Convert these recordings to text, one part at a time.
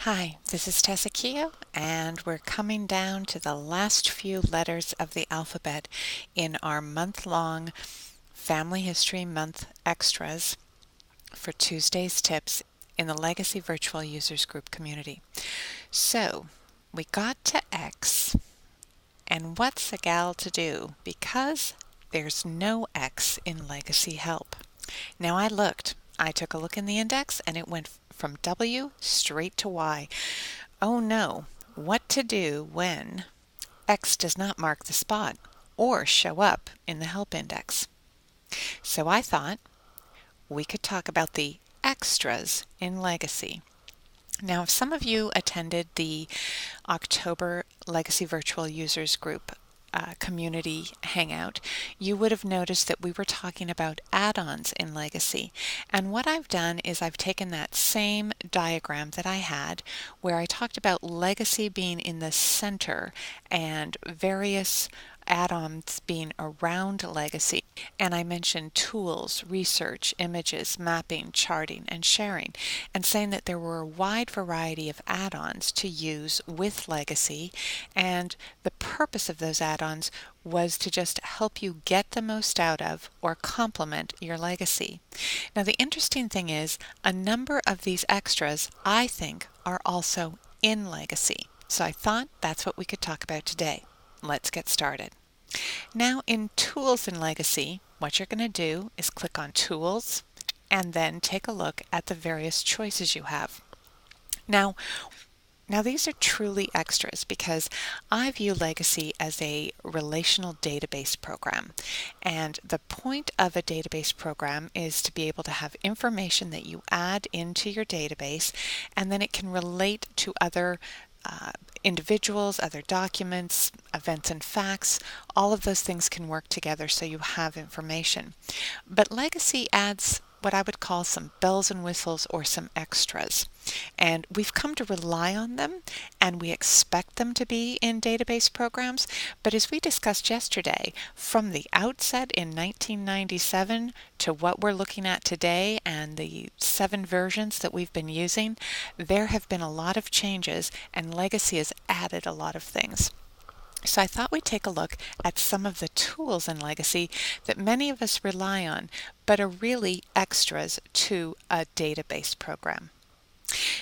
Hi, this is Tessa Keogh, and we're coming down to the last few letters of the alphabet in our month-long Family History Month extras for Tuesday's tips in the Legacy Virtual Users Group community. So, we got to X, and what's a gal to do? Because there's no X in Legacy Help. Now I took a look in the index and it went from W straight to Y. Oh no, what to do when X does not mark the spot or show up in the help index? So I thought we could talk about the extras in Legacy. Now, if some of you attended the October Legacy Virtual Users Group community hangout, you would have noticed that we were talking about add-ons in Legacy. And what I've done is I've taken that same diagram that I had where I talked about Legacy being in the center and various add-ons being around Legacy, and I mentioned tools, research, images, mapping, charting, and sharing, and saying that there were a wide variety of add-ons to use with Legacy, and the purpose of those add-ons was to just help you get the most out of or complement your Legacy. Now the interesting thing is a number of these extras I think are also in Legacy, so I thought that's what we could talk about today. Let's get started. Now in Tools in Legacy, what you're going to do is click on Tools and then take a look at the various choices you have. Now these are truly extras because I view Legacy as a relational database program. And the point of a database program is to be able to have information that you add into your database, and then it can relate to other individuals, other documents, events and facts. All of those things can work together so you have information. But Legacy adds what I would call some bells and whistles or some extras. And we've come to rely on them and we expect them to be in database programs. But as we discussed yesterday, from the outset in 1997 to what we're looking at today and the 7 versions that we've been using, there have been a lot of changes and Legacy has added a lot of things. So I thought we'd take a look at some of the tools in Legacy that many of us rely on, but are really extras to a database program.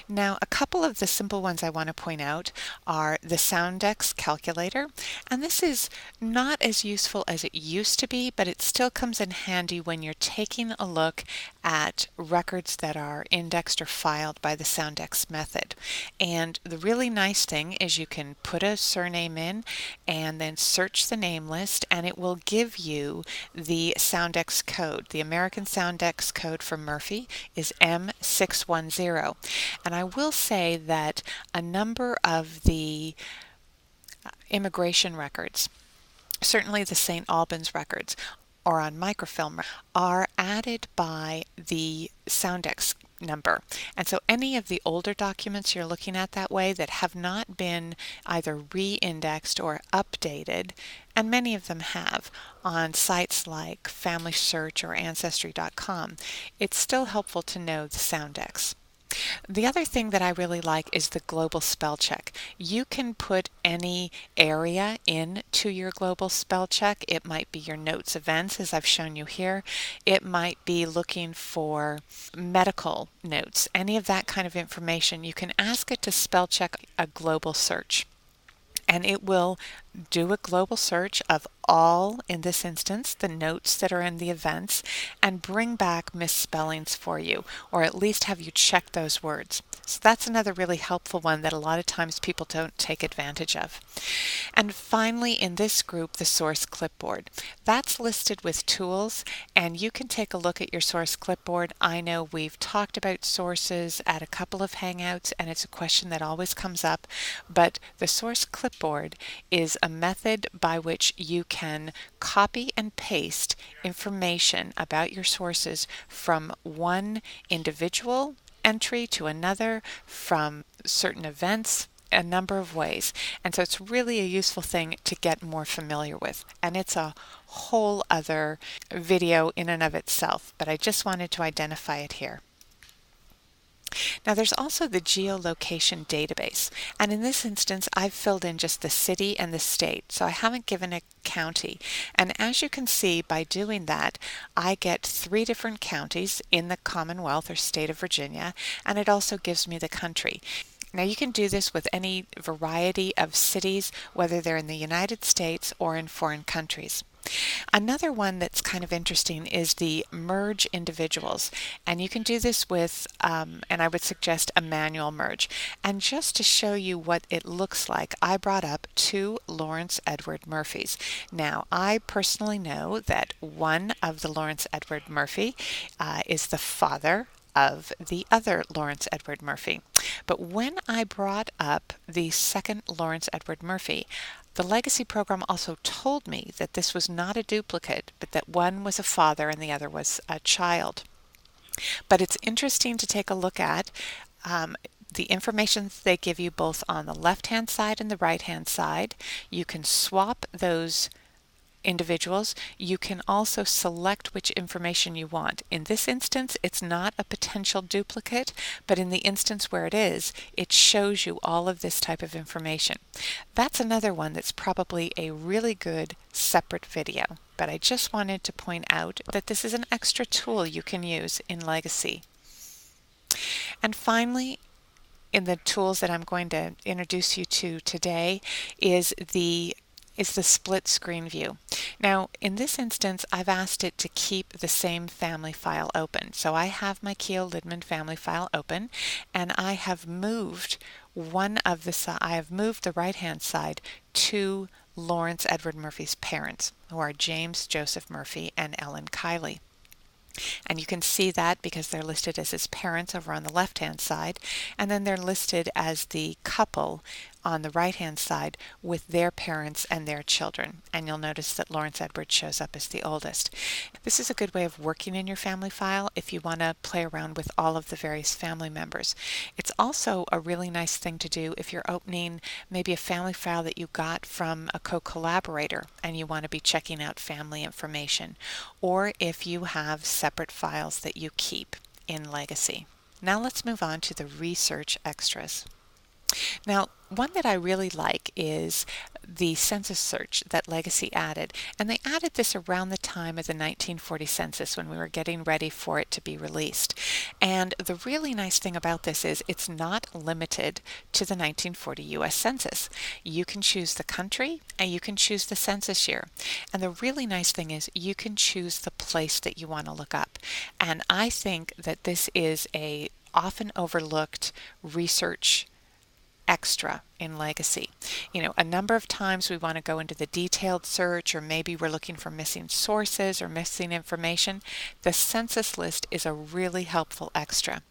Now, a couple of the simple ones I want to point out are the Soundex calculator, and this is not as useful as it used to be, but it still comes in handy when you're taking a look at records that are indexed or filed by the Soundex method. And the really nice thing is you can put a surname in and then search the name list, and it will give you the Soundex code. The American Soundex code for Murphy is M610. And I will say that a number of the immigration records, certainly the St. Albans records or on microfilm, are added by the Soundex number. And so any of the older documents you're looking at that way that have not been either re-indexed or updated, and many of them have on sites like Family Search or Ancestry.com, it's still helpful to know the Soundex. The other thing that I really like is the global spell check. You can put any area into your global spell check. It might be your notes events, as I've shown you here. It might be looking for medical notes, any of that kind of information. You can ask it to spell check a global search, and it will do a global search of all, in this instance, the notes that are in the events, and bring back misspellings for you, or at least have you check those words. So that's another really helpful one that a lot of times people don't take advantage of. And finally, in this group, the source clipboard. That's listed with tools, and you can take a look at your source clipboard. I know we've talked about sources at a couple of hangouts, and it's a question that always comes up, but the source clipboard is a method by which you can copy and paste information about your sources from one individual entry to another, from certain events, a number of ways. And so it's really a useful thing to get more familiar with. And it's a whole other video in and of itself, but I just wanted to identify it here. Now there's also the geolocation database, and in this instance I've filled in just the city and the state, so I haven't given a county. And as you can see, by doing that, I get 3 different counties in the Commonwealth or state of Virginia, and it also gives me the country. Now you can do this with any variety of cities, whether they're in the United States or in foreign countries. Another one that's kind of interesting is the merge individuals, and you can do this with, and I would suggest a manual merge. And just to show you what it looks like, I brought up 2 Lawrence Edward Murphys. Now, I personally know that one of the Lawrence Edward Murphy is the father of the other Lawrence Edward Murphy. But when I brought up the second Lawrence Edward Murphy, the legacy program also told me that this was not a duplicate, but that one was a father and the other was a child. But it's interesting to take a look at the information they give you both on the left-hand side and the right-hand side. You can swap those individuals. You can also select which information you want. In this instance, it's not a potential duplicate, but in the instance where it is, it shows you all of this type of information. That's another one that's probably a really good separate video, but I just wanted to point out that this is an extra tool you can use in Legacy. And finally, in the tools that I'm going to introduce you to today is the split screen view. Now, in this instance, I've asked it to keep the same family file open. So I have my Keogh Lidman family file open, and I have moved I have moved the right-hand side to Lawrence Edward Murphy's parents, who are James Joseph Murphy and Ellen Kiley. And you can see that because they're listed as his parents over on the left-hand side, and then they're listed as the couple on the right-hand side with their parents and their children. And you'll notice that Lawrence Edward shows up as the oldest. This is a good way of working in your family file if you want to play around with all of the various family members. It's also a really nice thing to do if you're opening maybe a family file that you got from a co-collaborator and you want to be checking out family information, or if you have separate files that you keep in Legacy. Now let's move on to the research extras. Now, one that I really like is the Census Search that Legacy added, and they added this around the time of the 1940 census when we were getting ready for it to be released. And the really nice thing about this is it's not limited to the 1940 US Census. You can choose the country and you can choose the census year. And the really nice thing is you can choose the place that you want to look up. And I think that this is a often overlooked research extra in Legacy. A number of times we want to go into the detailed search, or maybe we're looking for missing sources or missing information. The census list is a really helpful extra.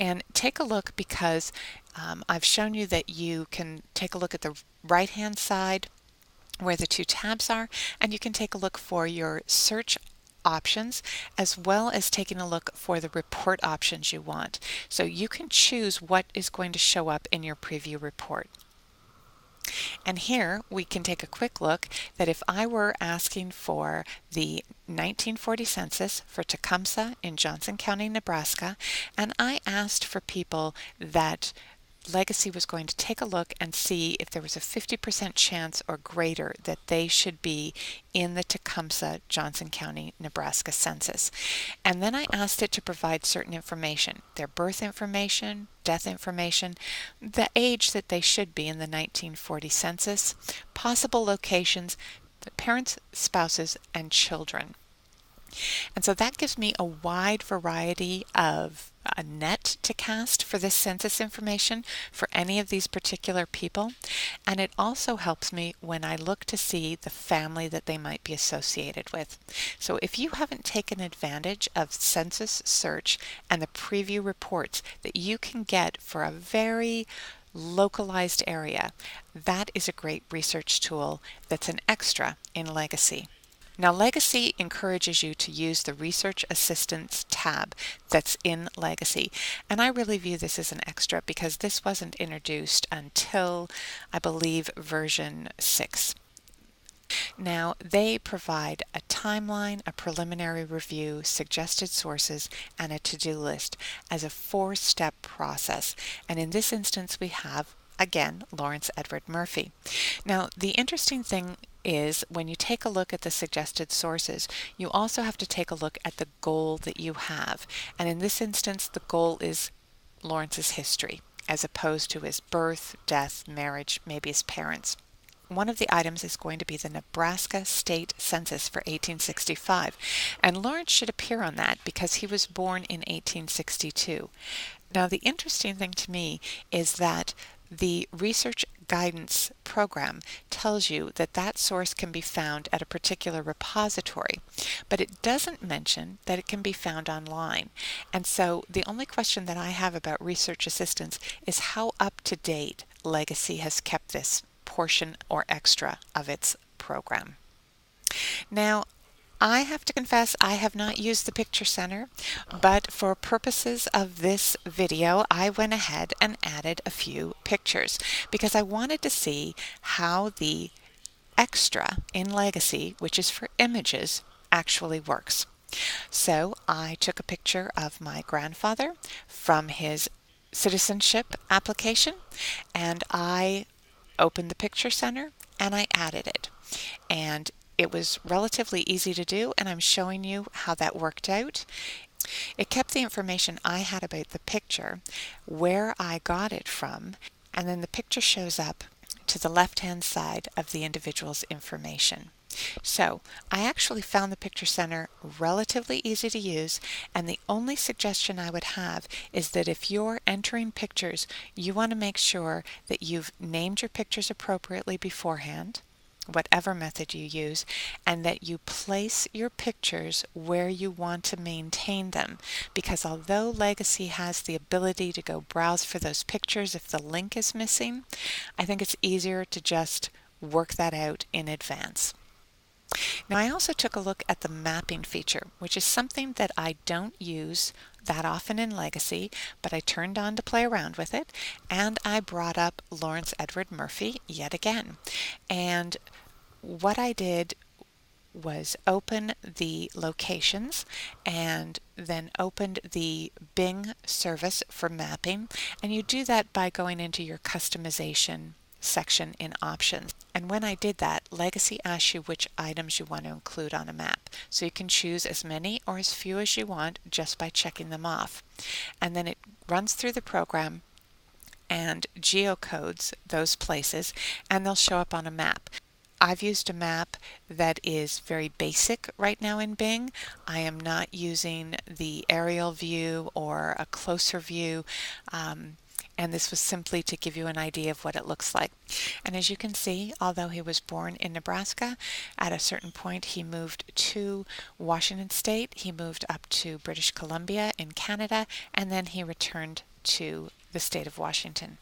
And take a look because I've shown you that you can take a look at the right-hand side where the 2 tabs are, and you can take a look for your search options as well as taking a look for the report options you want. So you can choose what is going to show up in your preview report. And here we can take a quick look that if I were asking for the 1940 census for Tecumseh in Johnson County, Nebraska, and I asked for people that Legacy was going to take a look and see if there was a 50% chance or greater that they should be in the Tecumseh, Johnson County, Nebraska census. And then I asked it to provide certain information, their birth information, death information, the age that they should be in the 1940 census, possible locations, the parents, spouses, and children. And so that gives me a wide variety of a net to cast for this census information for any of these particular people. And it also helps me when I look to see the family that they might be associated with. So if you haven't taken advantage of Census Search and the preview reports that you can get for a very localized area, that is a great research tool that's an extra in Legacy. Now, Legacy encourages you to use the Research Assistance tab that's in Legacy, and I really view this as an extra because this wasn't introduced until, I believe, version 6. Now, they provide a timeline, a preliminary review, suggested sources, and a to-do list as a four-step process. And in this instance, we have, again, Lawrence Edward Murphy. Now, the interesting thing is when you take a look at the suggested sources, you also have to take a look at the goal that you have. And in this instance, the goal is Lawrence's history, as opposed to his birth, death, marriage, maybe his parents. One of the items is going to be the Nebraska State Census for 1865, and Lawrence should appear on that because he was born in 1862. Now, the interesting thing to me is that the Research Guidance Program tells you that that source can be found at a particular repository, but it doesn't mention that it can be found online. And so the only question that I have about research assistance is how up to date Legacy has kept this portion or extra of its program. Now, I have to confess I have not used the Picture Center, but for purposes of this video, I went ahead and added a few pictures because I wanted to see how the extra in Legacy, which is for images, actually works. So I took a picture of my grandfather from his citizenship application, and I opened the Picture Center and I added it. And it was relatively easy to do, and I'm showing you how that worked out. It kept the information I had about the picture, where I got it from, and then the picture shows up to the left-hand side of the individual's information. So I actually found the Picture Center relatively easy to use, and the only suggestion I would have is that if you're entering pictures, you want to make sure that you've named your pictures appropriately beforehand, whatever method you use, and that you place your pictures where you want to maintain them. Because although Legacy has the ability to go browse for those pictures if the link is missing, I think it's easier to just work that out in advance. Now, I also took a look at the mapping feature, which is something that I don't use that often in Legacy, but I turned on to play around with it, and I brought up Lawrence Edward Murphy yet again. And what I did was open the locations and then opened the Bing service for mapping, and you do that by going into your customization section in options. And when I did that, Legacy asks you which items you want to include on a map. So you can choose as many or as few as you want just by checking them off. And then it runs through the program and geocodes those places, and they'll show up on a map. I've used a map that is very basic right now in Bing. I am not using the aerial view or a closer view. And this was simply to give you an idea of what it looks like. And as you can see, although he was born in Nebraska, at a certain point he moved to Washington State, he moved up to British Columbia in Canada, and then he returned to the state of Washington.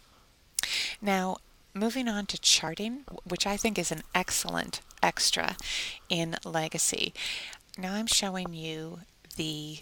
Now, moving on to charting, which I think is an excellent extra in Legacy. Now I'm showing you the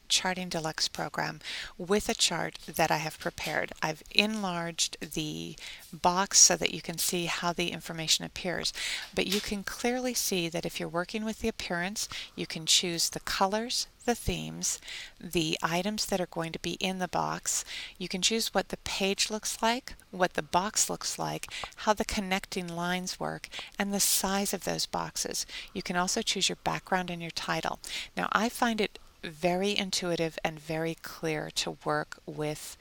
Charting Deluxe program with a chart that I have prepared. I've enlarged the box so that you can see how the information appears, but you can clearly see that if you're working with the appearance, you can choose the colors, the themes, the items that are going to be in the box. You can choose what the page looks like, what the box looks like, how the connecting lines work, and the size of those boxes. You can also choose your background and your title. Now, I find it very intuitive and very clear to work with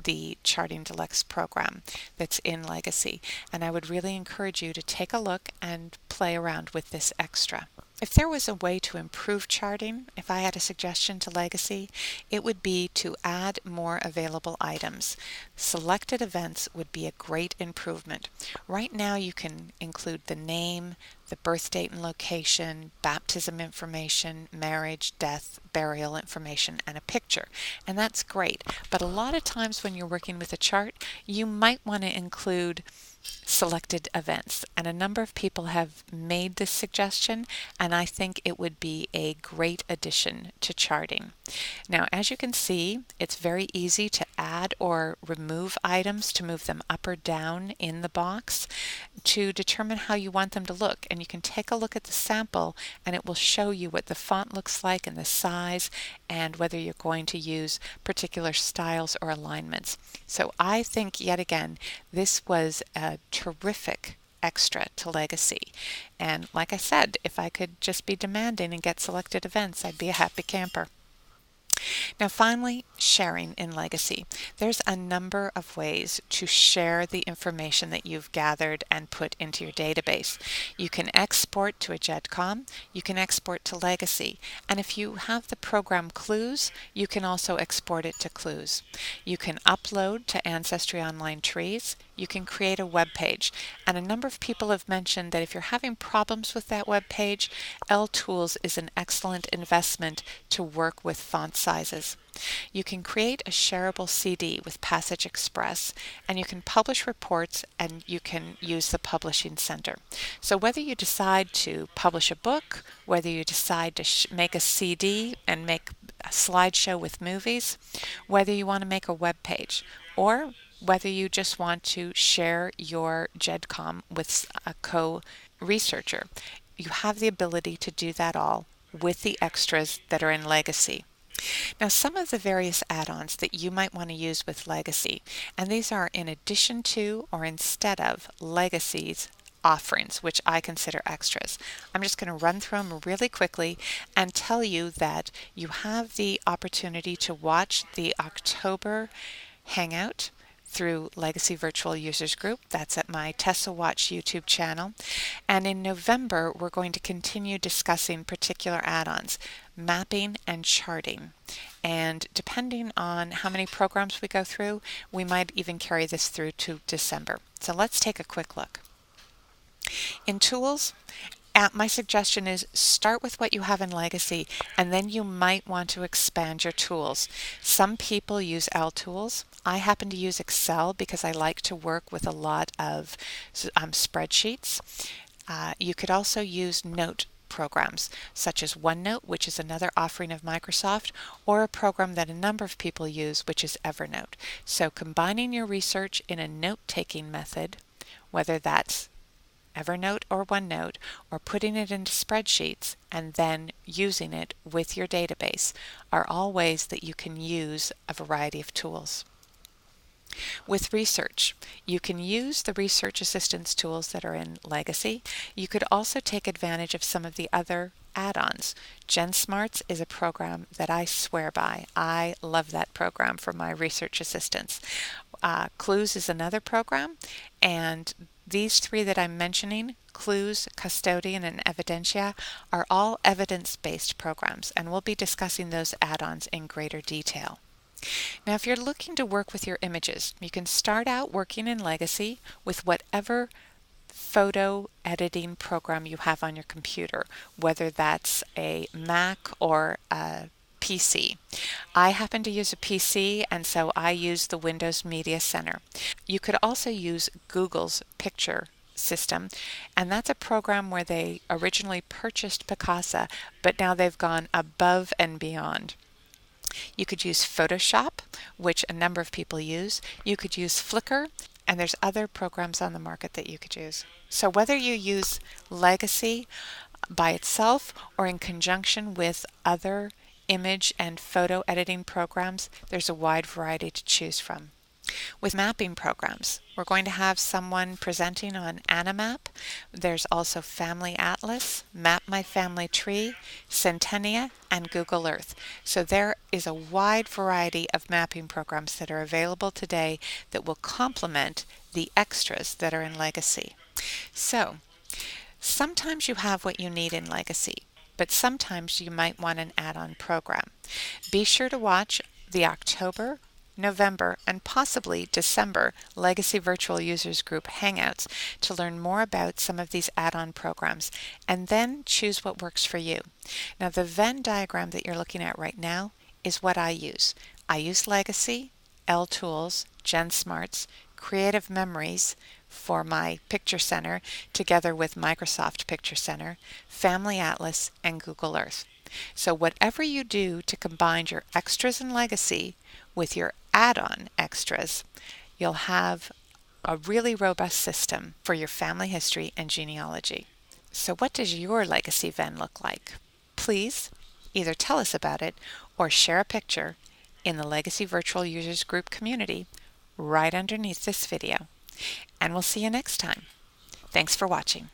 the Charting Deluxe program that's in Legacy, and I would really encourage you to take a look and play around with this extra. If there was a way to improve charting, if I had a suggestion to Legacy, it would be to add more available items. Selected events would be a great improvement. Right now you can include the name, the birth date and location, baptism information, marriage, death, burial information, and a picture. And that's great. But a lot of times when you're working with a chart, you might want to include selected events, and a number of people have made this suggestion, and I think it would be a great addition to charting. Now, as you can see, it's very easy to add or remove items, to move them up or down in the box, to determine how you want them to look. And you can take a look at the sample and it will show you what the font looks like and the size, and whether you're going to use particular styles or alignments. So I think, yet again, this was a terrific extra to Legacy. And like I said, if I could just be demanding and get selected events, I'd be a happy camper. Now, finally, sharing in Legacy. There's a number of ways to share the information that you've gathered and put into your database. You can export to a GEDCOM, you can export to Legacy, and if you have the program Clues, you can also export it to Clues. You can upload to Ancestry Online Trees, you can create a web page, and a number of people have mentioned that if you're having problems with that web page, LTools is an excellent investment to work with font sizes. You can create a shareable CD with Passage Express, and you can publish reports, and you can use the Publishing Center. So whether you decide to publish a book, whether you decide to make a CD and make a slideshow with movies, whether you want to make a web page, or whether you just want to share your GEDCOM with a co-researcher, you have the ability to do that all with the extras that are in Legacy. Now, some of the various add-ons that you might want to use with Legacy, and these are in addition to or instead of Legacy's offerings, which I consider extras. I'm just going to run through them really quickly and tell you that you have the opportunity to watch the October Hangout through Legacy Virtual Users Group. That's at my Tessa Watch YouTube channel. And in November, we're going to continue discussing particular add-ons, mapping and charting. And depending on how many programs we go through, we might even carry this through to December. So let's take a quick look. In Tools, my suggestion is start with what you have in Legacy, and then you might want to expand your tools. Some people use LTools. I happen to use Excel because I like to work with a lot of spreadsheets. You could also use note programs such as OneNote, which is another offering of Microsoft, or a program that a number of people use, which is Evernote. So combining your research in a note-taking method, whether that's Evernote or OneNote, or putting it into spreadsheets and then using it with your database, are all ways that you can use a variety of tools. With research, you can use the research assistance tools that are in Legacy. You could also take advantage of some of the other add-ons. GenSmarts is a program that I swear by. I love that program for my research assistance. Clues is another program, and these three that I'm mentioning, Clues, Custodian, and Evidentia, are all evidence-based programs, and we'll be discussing those add-ons in greater detail. Now, if you're looking to work with your images, you can start out working in Legacy with whatever photo editing program you have on your computer, whether that's a Mac or a PC. I happen to use a PC, and so I use the Windows Media Center. You could also use Google's picture system, and that's a program where they originally purchased Picasa, but now they've gone above and beyond. You could use Photoshop, which a number of people use. You could use Flickr, and there's other programs on the market that you could use. So whether you use Legacy by itself or in conjunction with other image and photo editing programs, there's a wide variety to choose from. With mapping programs, we're going to have someone presenting on Animap. There's also Family Atlas, Map My Family Tree, Centennia, and Google Earth. So there is a wide variety of mapping programs that are available today that will complement the extras that are in Legacy. So sometimes you have what you need in Legacy, but sometimes you might want an add-on program. Be sure to watch the October, November, and possibly December Legacy Virtual Users Group Hangouts to learn more about some of these add-on programs, and then choose what works for you. Now, the Venn diagram that you're looking at right now is what I use. I use Legacy, LTools, GenSmarts, creative memories for my Picture Center together with Microsoft Picture Center, Family Atlas, and Google Earth. So whatever you do to combine your extras and legacy with your add-on extras, you'll have a really robust system for your family history and genealogy. So what does your legacy Venn look like? Please either tell us about it or share a picture in the Legacy Virtual Users Group community right underneath this video. And we'll see you next time. Thanks for watching.